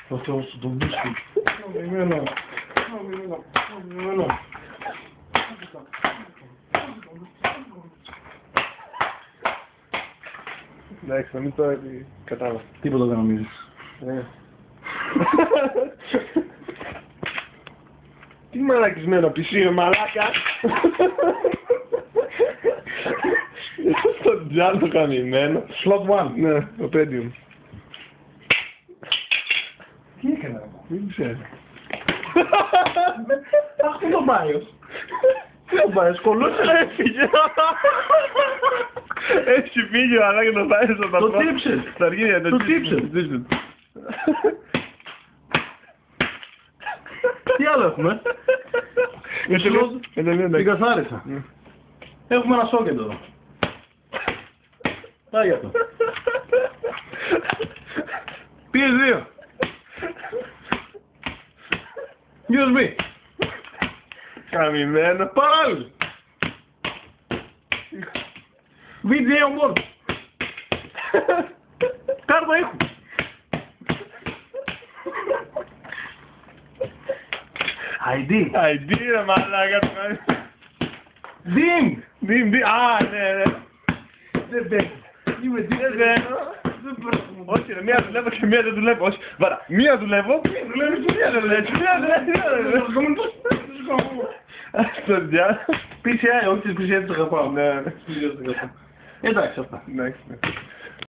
Ο Θεός του τον πίσω. Αμημένα. Εντάξει, να μην το κατάλαβα. Τίποτα δεν νομίζεις. Τι μαλακισμένο πισί είναι μαλάκα. Στο τζάλ καμημένο. Slot 1. Ναι, το Pentium. Τι έκανα. Δεν ξέρω. Αχ, πού το Μπάιος. Τι ο Μπάιος, κολλούσε. Έφυγε. Έχει φύγει ο Αλάκη το Μπάιος από τα Το πρώτα. τύψε. Στα αργία, Το τύψε. Τι άλλο έχουμε. Την καθάρισα. Έχουμε ένα σόκετ εδώ. Πάει αυτό. PS2. USB. Καμημένο. Παράλληλο. VGA on board. Κάρτα ήχου. ID. ID ρε μαλάκα. DIM. Α, ναι. Δεν παίζει. Είμαι Δεν παίρνω. Όχι ρε, μία δουλεύω και μία δεν δουλεύω. Όχι, βάρα, μία δουλεύω, μία δουλεύω και μία δεν δουλεύω. Στο διάλογο. PCI, όχι τις PCI τις αγαπάω. Ναι. Εντάξει αυτά. Εντάξει.